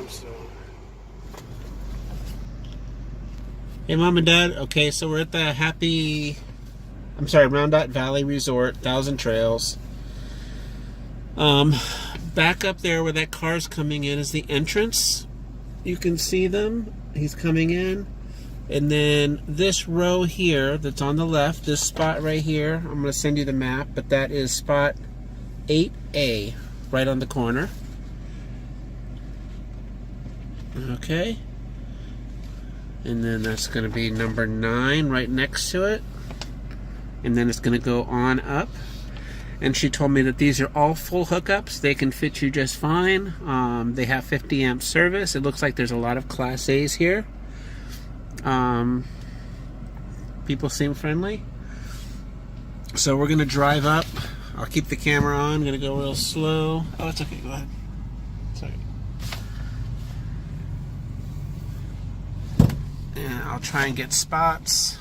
So. Hey, Mom and Dad. Okay, so we're at the Rondout Valley Resort, Thousand Trails. Back up there where that car's coming in is the entrance. You can see them. He's coming in. And then this row here that's on the left, this spot right here, I'm going to send you the map, but that is spot 8A, right on the corner. Okay. And then that's going to be number 9 right next to it. And then it's going to go on up. And she told me that these are all full hookups. They can fit you just fine. They have 50 amp service. It looks like there's a lot of Class A's here. People seem friendly. So we're going to drive up. I'll keep the camera on. I'm going to go real slow. Oh, it's okay. Go ahead. Sorry. And I'll try and get spots.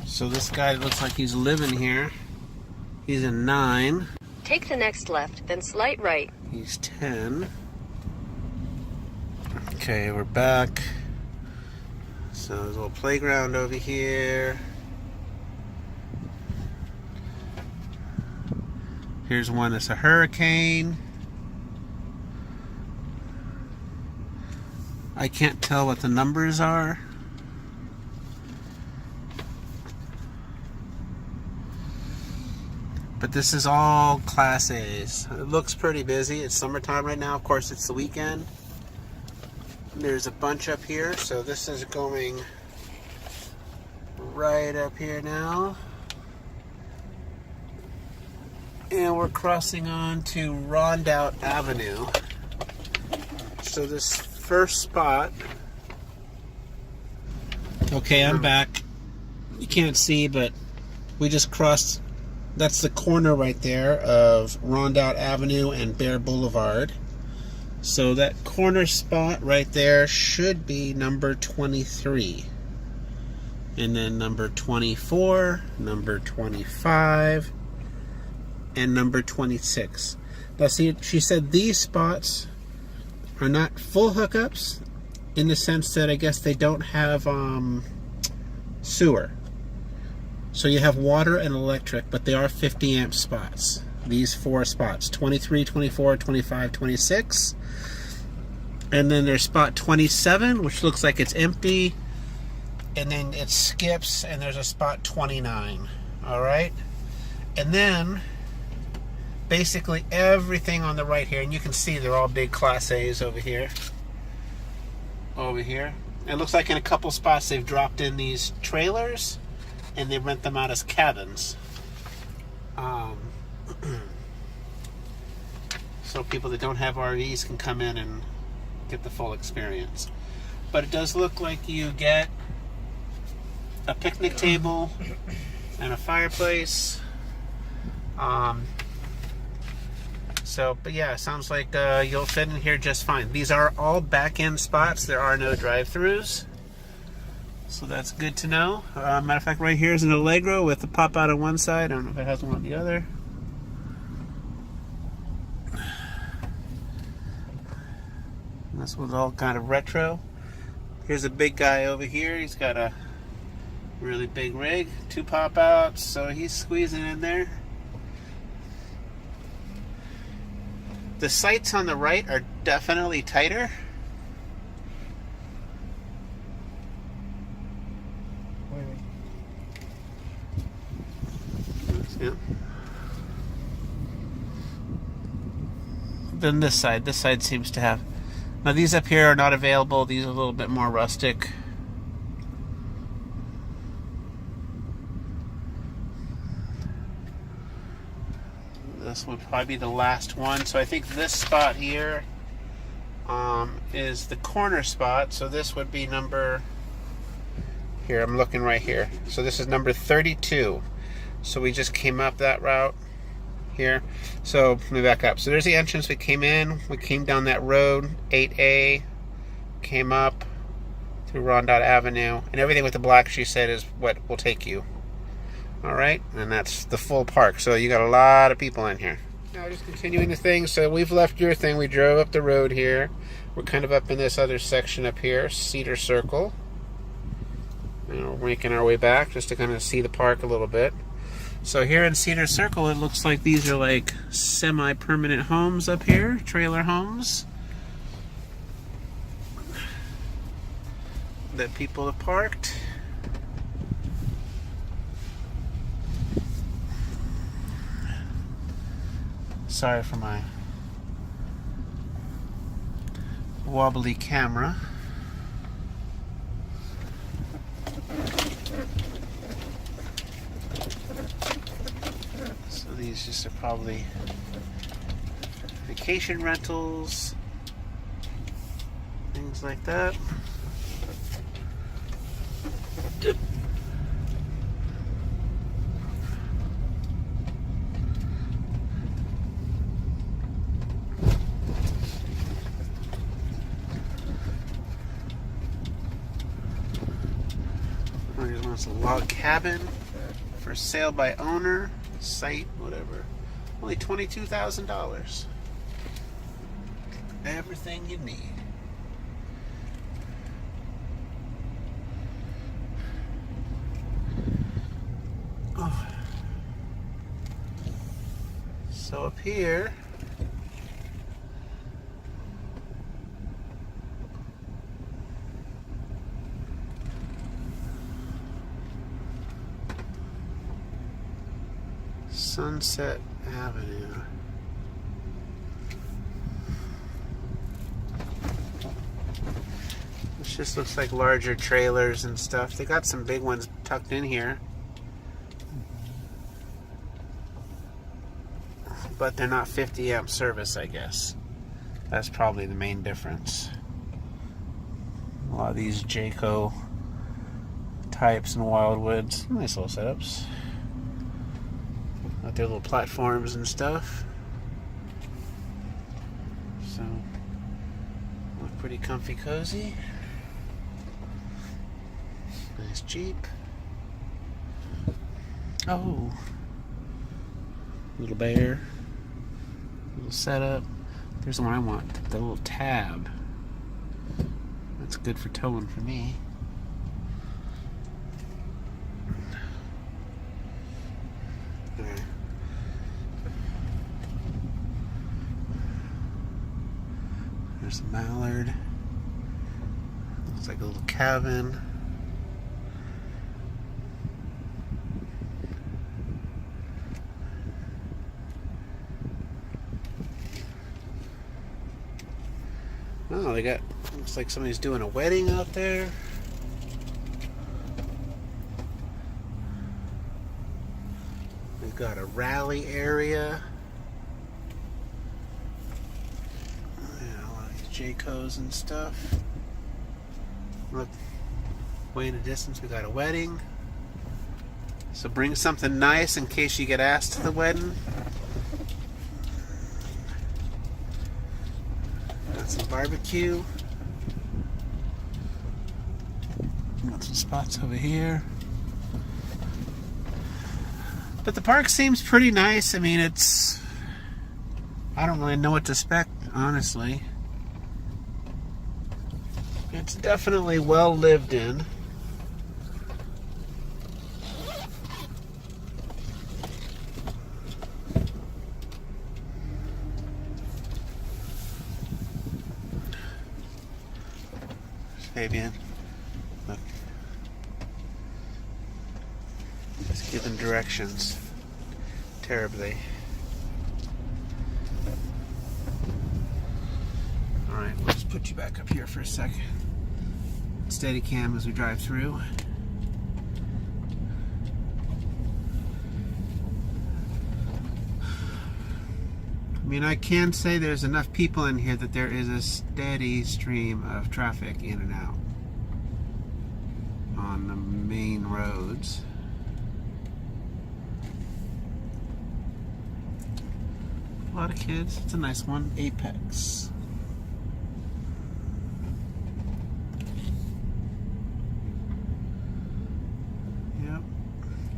So this guy looks like he's living here. He's a 9. Take the next left, then slight right. He's 10. Okay, we're back. So there's a little playground over here. Here's one that's a hurricane. I can't tell what the numbers are. But this is all Class A's. It looks pretty busy. It's summertime right now. Of course, it's the weekend. There's a bunch up here. So this is going right up here now. And we're crossing on to Rondout Avenue. So this first spot. Okay, I'm back. You can't see, but we just crossed. That's the corner right there of Rondout Avenue and Bear Boulevard. So that corner spot right there should be number 23. And then number 24, number 25, and number 26. Now see, she said these spots are not full hookups in the sense that I guess they don't have sewer. So you have water and electric, but they are 50 amp spots. These 4 spots, 23, 24, 25, 26. And then there's spot 27, which looks like it's empty. And then it skips, and there's a spot 29. All right? And then basically everything on the right here, and you can see they're all big Class A's over here. Over here. It looks like in a couple spots they've dropped in these trailers, and they rent them out as cabins. So people that don't have RVs can come in and get the full experience. But it does look like you get a picnic table and a fireplace. But yeah, sounds like you'll fit in here just fine. These are all back-end spots. There are no drive-throughs. So that's good to know. Matter of fact, right here is an Allegro with a pop out on one side. I don't know if it has one on the other. And this one's all kind of retro. Here's a big guy over here. He's got a really big rig. 2 pop outs, so he's squeezing in there. The sights on the right are definitely tighter. Yeah. Then this side seems to have. Now these up here are not available. These are a little bit more rustic. This would probably be the last one. So I think this spot here is the corner spot. So this would be number. Here, I'm looking right here. So this is number 32. So we just came up that route here. So let me back up. So there's the entrance. We came in. We came down that road, 8A. Came up through Rondout Avenue. And everything with the black, she said, is what will take you. All right? And that's the full park. So you got a lot of people in here. Now just continuing the thing. So we've left your thing. We drove up the road here. We're kind of up in this other section up here, Cedar Circle. And we're making our way back just to kind of see the park a little bit. So here in Cedar Circle, it looks like these are like semi-permanent homes up here, trailer homes that people have parked. Sorry for my wobbly camera. So these just are probably vacation rentals, things like that. There's a log cabin for sale by owner, site, whatever. Only $22,000. Everything you need. Oh. So up here, Sunset Avenue. This just looks like larger trailers and stuff. They got some big ones tucked in here, but they're not 50 amp service, I guess. That's probably the main difference. A lot of these Jayco types and Wildwoods, nice little setups. Got their little platforms and stuff. So, look pretty comfy cozy. Nice Jeep. Oh, little bear. Little setup. There's the one I want. The little tab. That's good for towing for me. There. There's a mallard. Looks like a little cabin. Oh, they got, looks like somebody's doing a wedding out there. We've got a rally area. Yeah, a lot of these Jaycos and stuff. Look, way in the distance we got a wedding. So bring something nice in case you get asked to the wedding. Got some barbecue. Got some spots over here. But the park seems pretty nice. I mean, it's... I don't really know what to expect, honestly. It's definitely well lived in. Fabian, look. Just giving directions terribly. Alright, we'll just put you back up here for a second. Steady cam as we drive through. I mean, I can say there's enough people in here that there is a steady stream of traffic in and out on the main roads. A lot of kids. It's a nice one. Apex. Yep.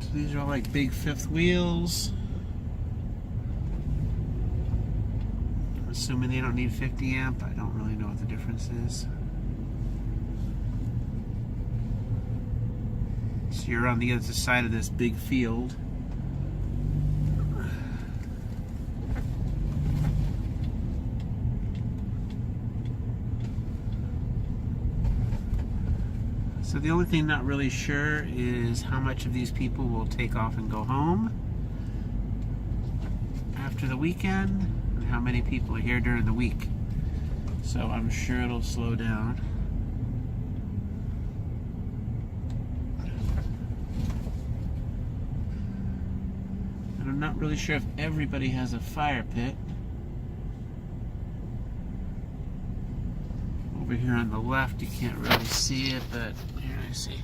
So these are all like big fifth wheels. assuming they don't need 50 amp. I don't really know what the difference is. So you're on the other side of this big field. So the only thing not really sure is how much of these people will take off and go home after the weekend, and how many people are here during the week. So I'm sure it'll slow down. And I'm not really sure if everybody has a fire pit. Over here on the left, you can't really see it, but here I see.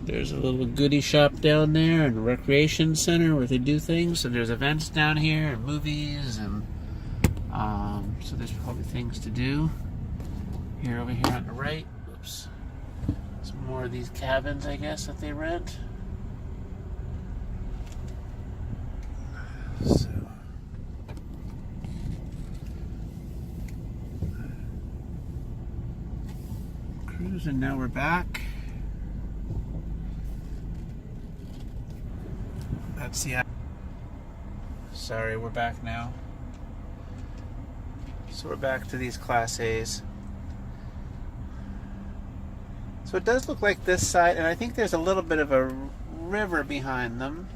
There's a little goodie shop down there and a recreation center where they do things. So there's events down here and movies, and so there's probably things to do. Here, over here on the right, oops, some more of these cabins, I guess, that they rent. So. And now we're back. That's the. Sorry, we're back now. So we're back to these Class A's. So it does look like this side, and I think there's a little bit of a river behind them.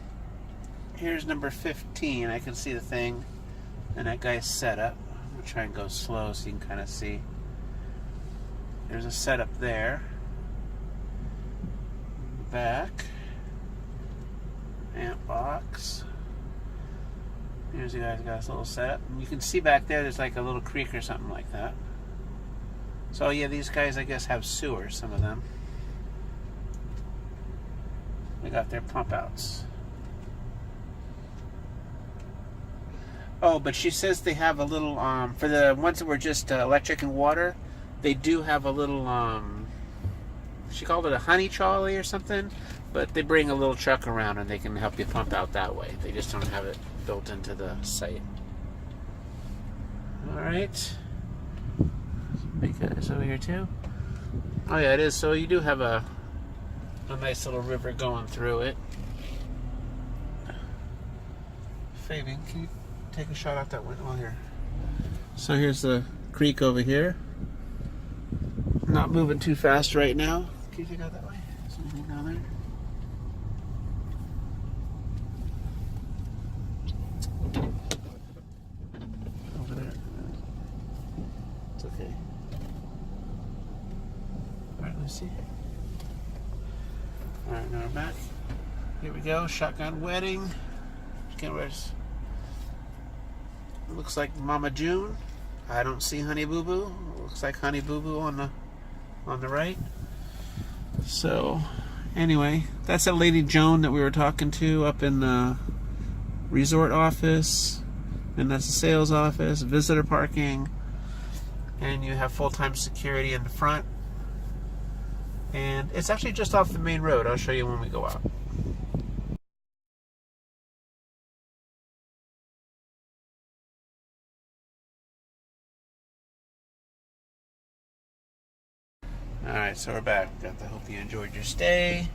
Here's number 15. I can see the thing, and that guy's setup. I'm gonna try and go slow so you can kind of see. There's a setup there. Back. Amp box. Here's the guy's got his little setup. And you can see back there, there's like a little creek or something like that. So yeah, these guys, I guess, have sewers, some of them. They got their pump outs. Oh, but she says they have a little, for the ones that were just electric and water, they do have a little, she called it a honey trolley or something, but they bring a little truck around and they can help you pump out that way. They just don't have it built into the site. Alright. Big guys over here too. Oh yeah, it is. So you do have a nice little river going through it. Fabian, can you take a shot out that window here? So here's the creek over here. Not moving too fast right now. Can you take out that way? Is there anything down there? Over there. It's okay. Alright, let's see. Alright, now we're back. Here we go. Shotgun wedding. Cameras. Looks like Mama June. I don't see Honey Boo Boo. Looks like Honey Boo Boo on the right. So anyway, that's that Lady Joan that we were talking to up in the resort office, and that's the sales office, visitor parking, and you have full-time security in the front. And it's actually just off the main road. I'll show you when we go out. Alright, so we're back. I hope you enjoyed your stay.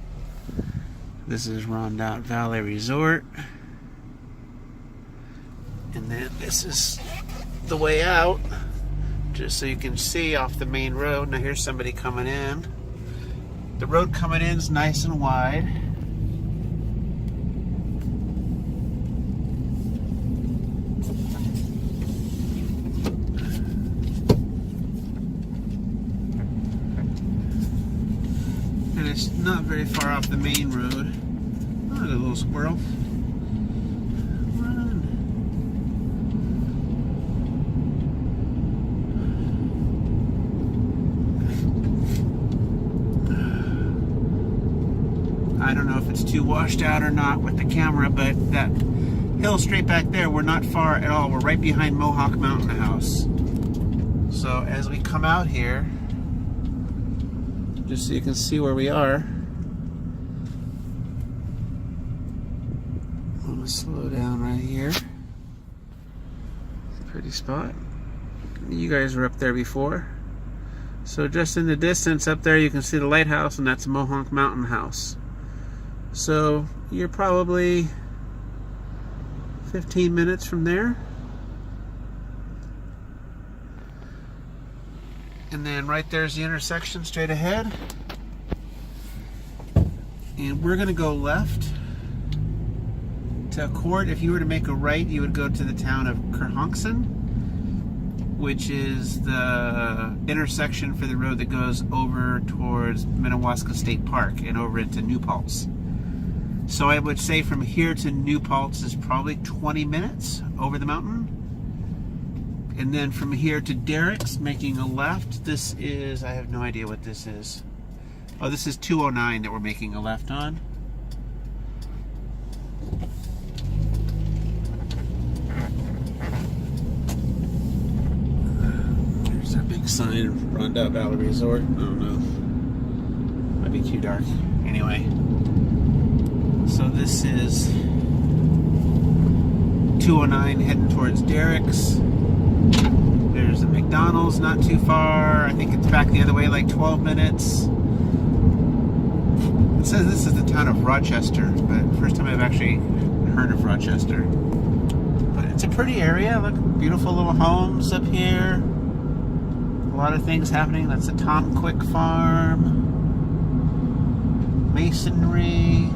This is Rondout Valley Resort. And then this is the way out, just so you can see off the main road. Now here's somebody coming in. The road coming in is nice and wide. And it's not very far off the main road. Oh, there's a little squirrel. Run. I don't know if it's too washed out or not with the camera, but that hill straight back there, we're not far at all. We're right behind Mohawk Mountain House. So as we come out here, just so you can see where we are, I'm going to slow down right here. Pretty spot. You guys were up there before. So just in the distance up there you can see the lighthouse, and that's Mohonk Mountain House. So you're probably 15 minutes from there. And then right there's the intersection straight ahead. And we're gonna go left to Accord. If you were to make a right, you would go to the town of Kerhonkson, which is the intersection for the road that goes over towards Minnewaska State Park and over into New Paltz. So I would say from here to New Paltz is probably 20 minutes over the mountain. And then from here to Derrick's, making a left, this is, I have no idea what this is. Oh, this is 209 that we're making a left on. There's our big sign, Rondout Valley Resort. I don't know. Might be too dark. Anyway. So this is 209 heading towards Derrick's. There's a McDonald's not too far. I think it's back the other way, like 12 minutes. It says this is the town of Rochester, but first time I've actually heard of Rochester. But it's a pretty area. Look, beautiful little homes up here. A lot of things happening. That's the Tom Quick Farm. Masonry.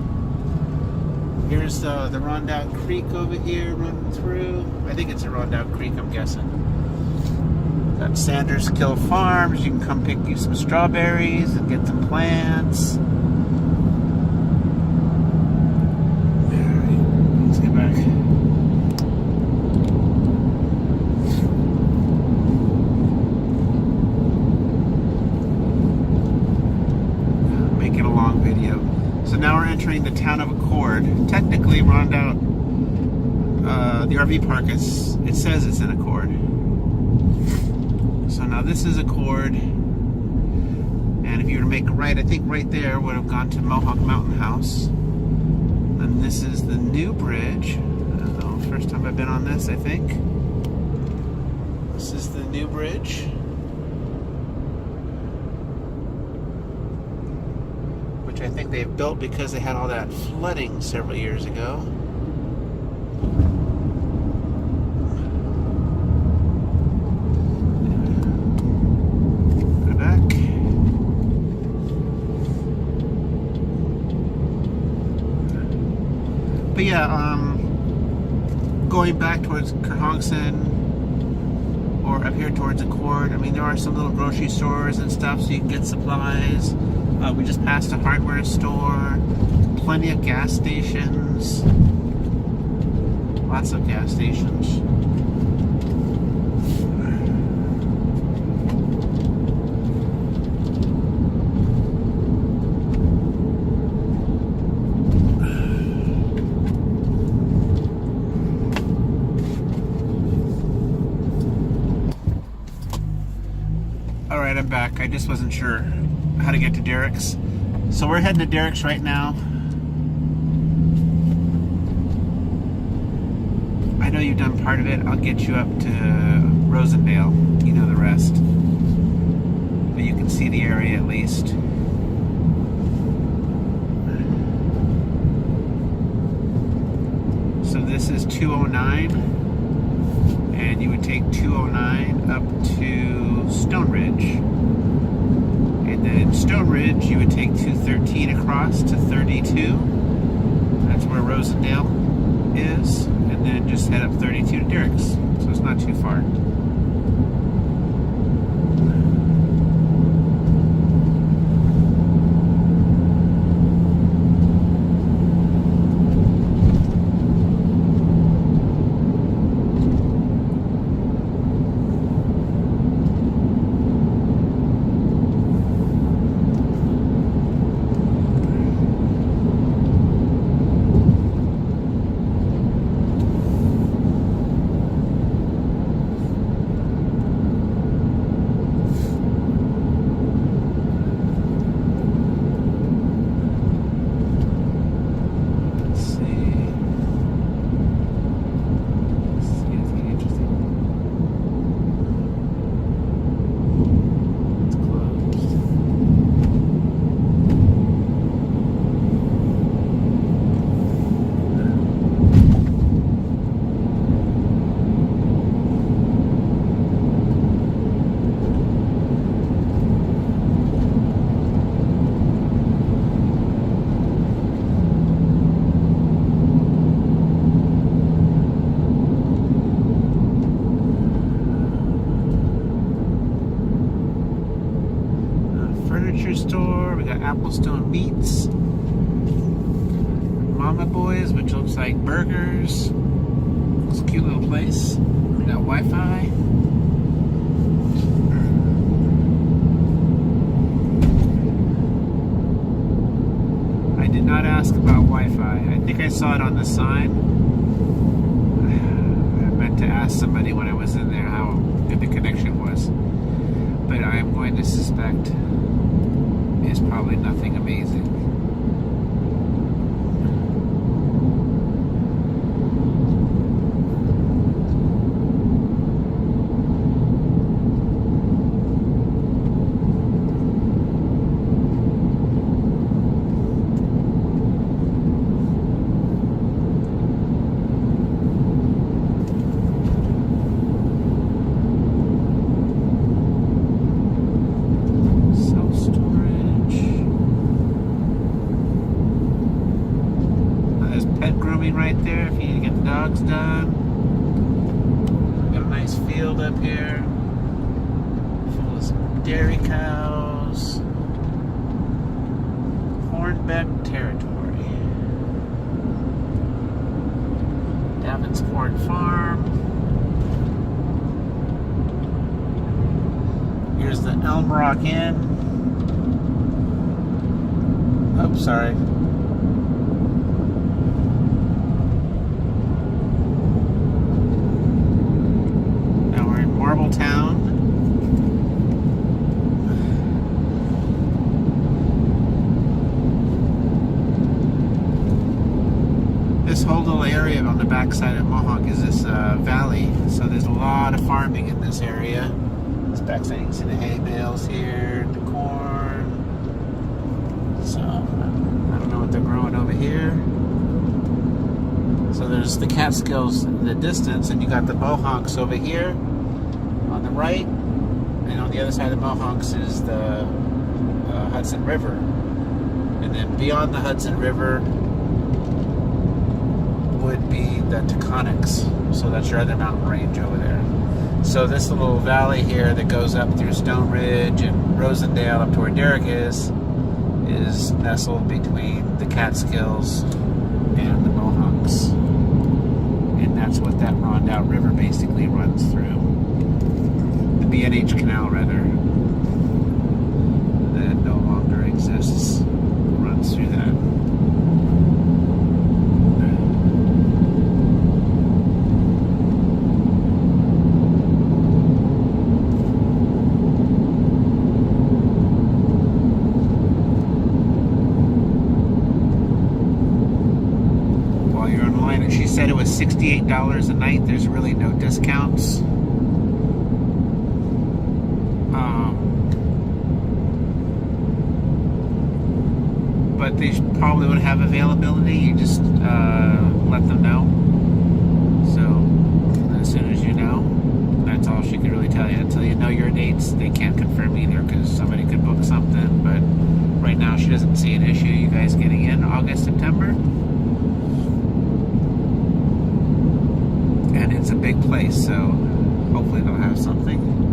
Here's the Rondout Creek over here running through. I think it's a Rondout Creek, I'm guessing. Got Sanders Kill Farms. You can come pick you some strawberries and get some plants. Alright, let's get back. Making a long video. So now we're entering the town of Accord. Technically, Rondout, the RV park, it says it's in Accord. So now this is Accord, and if you were to make a right, I think right there would have gone to Mohonk Mountain House. And this is the new bridge. I don't know, first time I've been on this, I think. This is the new bridge. Which I think they've built because they had all that flooding several years ago. But yeah, going back towards Kerhonkson or up here towards Accord, I mean, there are some little grocery stores and stuff so you can get supplies. We just passed a hardware store, plenty of gas stations, lots of gas stations. Alright, I'm back. I just wasn't sure how to get to Derrick's. So we're heading to Derrick's right now. I know you've done part of it. I'll get you up to Rosendale. You know the rest. But you can see the area at least. So this is 209. And you would take 209 up to Stone Ridge. And then in Stone Ridge, you would take 213 across to 32. That's where Rosendale is. And then just head up 32 to Derrick's. So it's not too far. Cobblestone Meats, Mama Boys, which looks like burgers. It's a cute little place. We got Wi-Fi. I did not ask about Wi-Fi. I think I saw it on the sign. I meant to ask somebody when I was in there how good the connection was. But I am going to suspect it's probably nothing amazing. Right there if you need to get the dogs done. Got a nice field up here full of some dairy cows. Hornbeck territory. Davenport Farm. Here's the Elm Rock Inn. Oh, sorry. Town. This whole little area on the backside of Mohawk is this valley, so there's a lot of farming in this area. This backside, you can see the hay bales here, the corn. So I don't know what they're growing over here. So there's the Catskills in the distance, and you got the Mohawks over here on the right, and on the other side of the Mohawks is the Hudson River, and then beyond the Hudson River would be the Taconics, so that's your other mountain range over there. So this little valley here that goes up through Stone Ridge and Rosendale up to where Derrick is nestled between the Catskills and the Mohawks, and that's what that Rondout River basically runs through. B&H Canal, rather, that no longer exists, runs through that. While you're online, she said it was $68 a night. There's really no discounts. But they probably would have availability. You just let them know. So as soon as you know, that's all she could really tell you. Until you know your dates, they can't confirm either, because somebody could book something. But right now, she doesn't see an issue. You guys getting in August, September, and it's a big place, so hopefully they'll have something.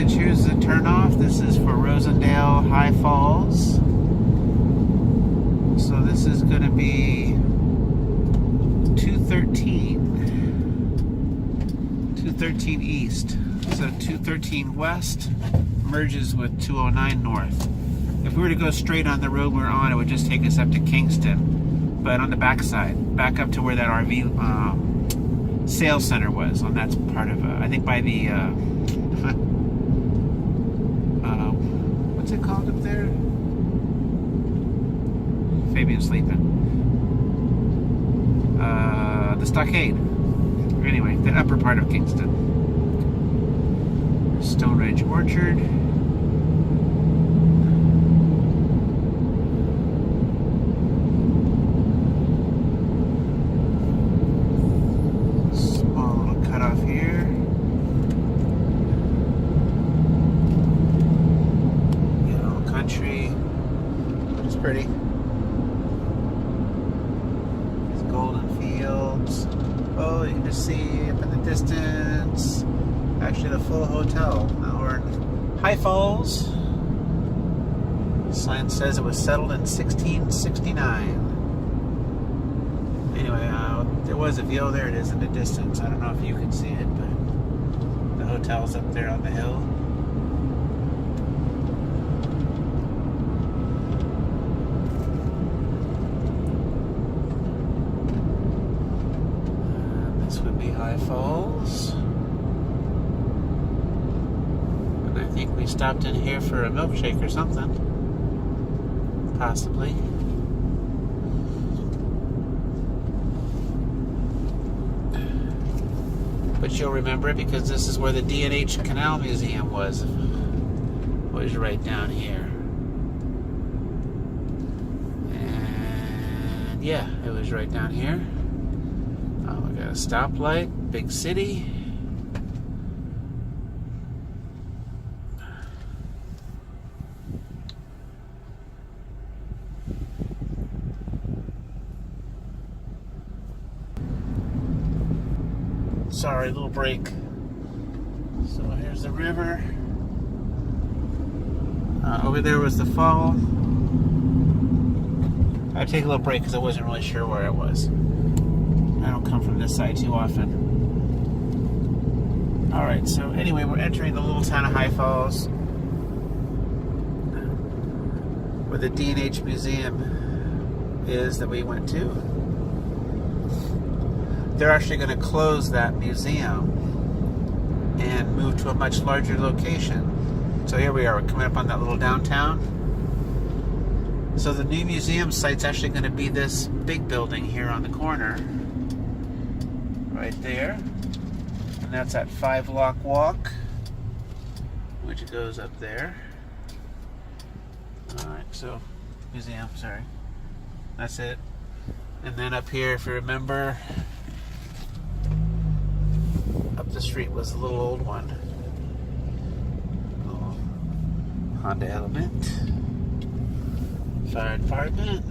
Here's the turnoff. This is for Rosendale High Falls. So this is going to be 213 east. So 213 west merges with 209 north. If we were to go straight on the road we're on, it would just take us up to Kingston. But on the backside, back up to where that RV sales center was, on that's part of, I think by the, what's it called up there? Fabian's sleeping. The stockade. Anyway, the upper part of Kingston. Stone Ridge Orchard. Small little cutoff here. Little country. It's pretty. These golden fields. Oh, you can just see up in the distance. Actually, the full hotel. Now we're in High Falls. The sign says it was settled in 1669. Anyway, there was a view. There it is in the distance. I don't know if you can see it, but the hotel's up there on the hill. This would be High Falls. I think we stopped in here for a milkshake or something. Possibly. But you'll remember it because this is where the D&H Canal Museum was. Was right down here. And yeah, it was right down here. Oh, we got a stoplight, big city. Sorry, little break. So here's the river. Over there was the fall. I'd take a little break because I wasn't really sure where it was. I don't come from this side too often. Alright, so anyway, we're entering the little town of High Falls, where the D&H Museum is that we went to. They're actually going to close that museum and move to a much larger location. So here we are, we're coming up on that little downtown. So the new museum site's actually going to be this big building here on the corner. Right there. And that's that 5-block walk, which goes up there. Alright, so museum, sorry. That's it. And then up here, if you remember, up the street was a little old one. Little Honda Element. Fire department.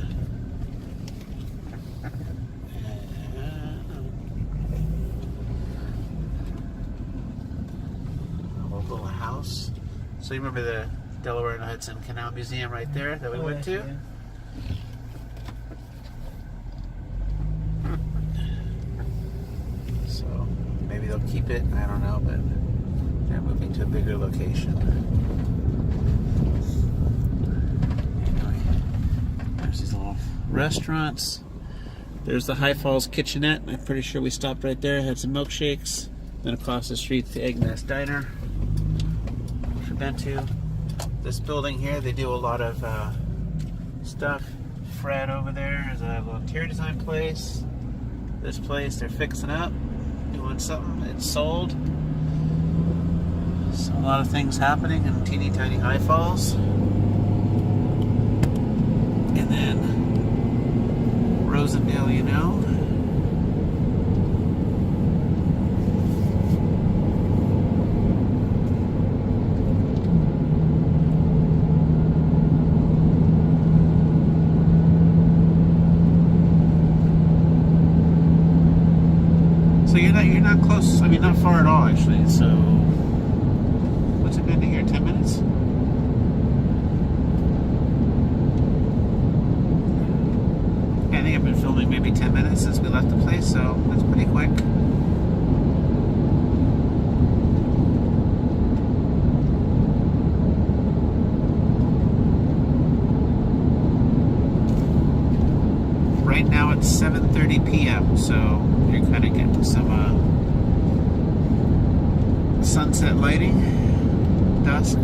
A little house. So you remember the Delaware and Hudson Canal Museum right there that we went to? Yeah. So maybe they'll keep it, I don't know, but they're moving to a bigger location. Anyway, there's these little restaurants. There's the High Falls Kitchenette. I'm pretty sure we stopped right there, had some milkshakes. Then across the street, the Egg Nest Diner, which we've been to. This building here, they do a lot of stuff. Fred over there is a little interior design place. This place they're fixing up, doing something. It's sold. So a lot of things happening in teeny tiny High Falls. And then Rosendale, you know. So you're not close. I mean, not far at all, actually. So what's it been here? 10 minutes? Yeah, I think I've been filming maybe 10 minutes since we left the place, so that's pretty quick. Right now it's 7:30 p.m., so you're kind of getting some sunset lighting, dusk.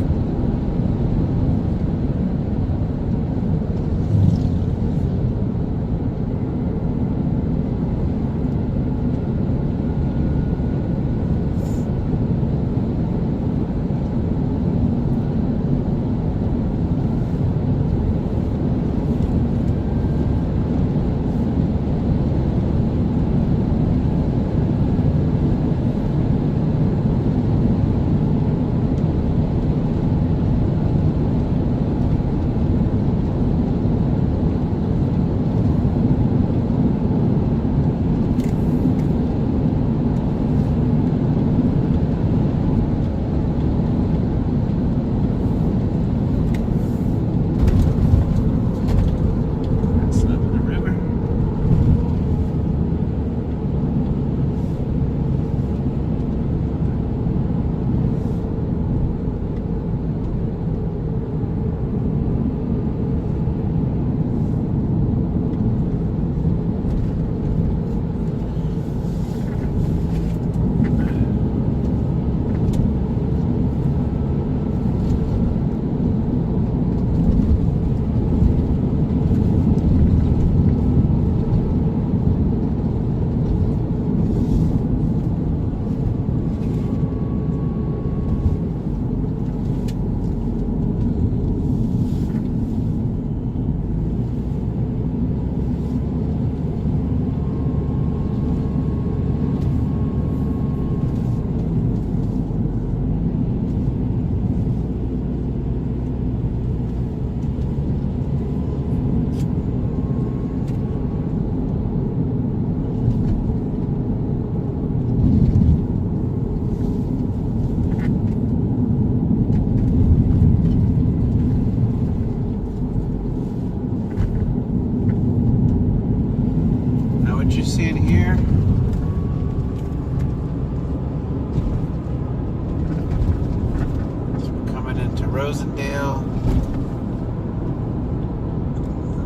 Rosendale.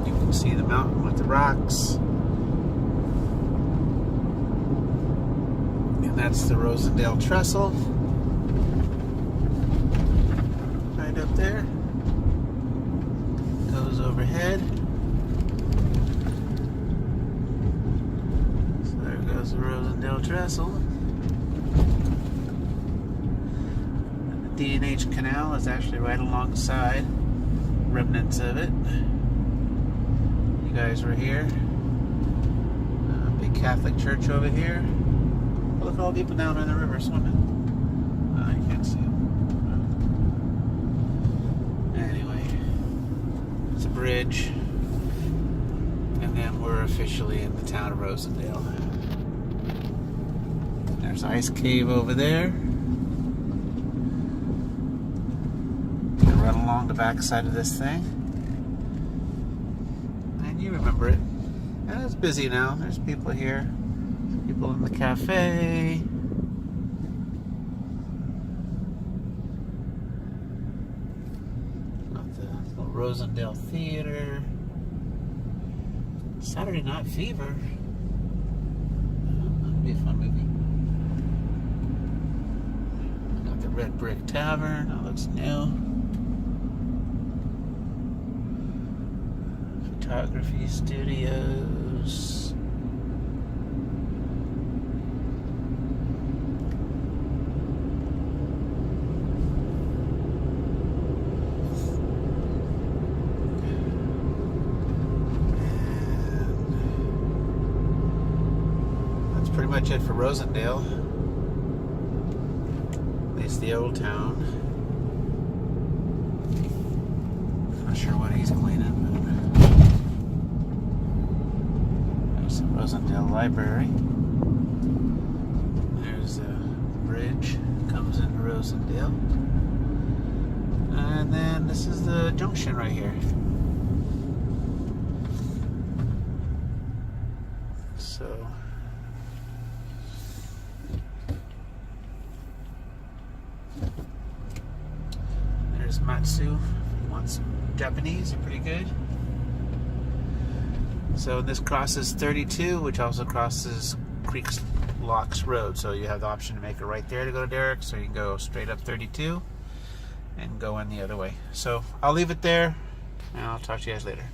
You can see the mountain with the rocks. And that's the Rosendale Trestle. Right up there. Goes overhead. So there goes the Rosendale Trestle. D&H Canal is actually right alongside, remnants of it. You guys were here. Big Catholic church over here. Oh, look at all the people down in the river swimming. You can't see them. Anyway, it's a bridge, and then we're officially in the town of Rosendale. There's Ice Cave over there. Run along the back side of this thing, and you remember it. And it's busy now. There's people here, people in the cafe. Got the little Rosendale Theater. Saturday Night Fever. That'd be a fun movie. Got the Red Brick Tavern. That looks new. Photography studios. And that's pretty much it for Rosendale. At least the old town. Not sure what he's cleaning, but Rosendale Library. There's a bridge, comes into Rosendale. And then this is the junction right here. So there's Matsu. If you want some Japanese, they're pretty good. So this crosses 32, which also crosses Creeks Locks Road. So you have the option to make a right there to go to Derek's, or you can go straight up 32 and go in the other way. So I'll leave it there, and I'll talk to you guys later.